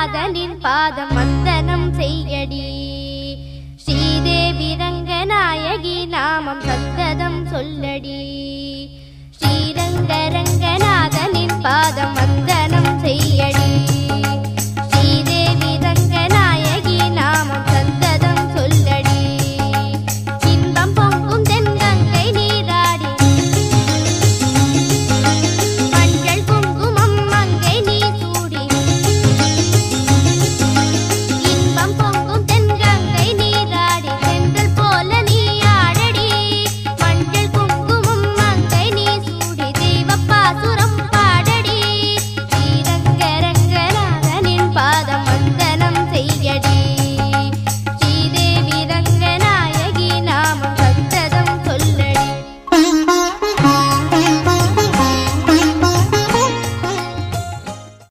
ரங்கநாதனின் பாதம் வந்தனம் செய்யடி. ஸ்ரீதேவி ரங்கநாயகி நாமம் சந்ததம் சொல்லடி. ஸ்ரீரங்க ரங்கநாதனின் பாதம் வந்தனம் செய்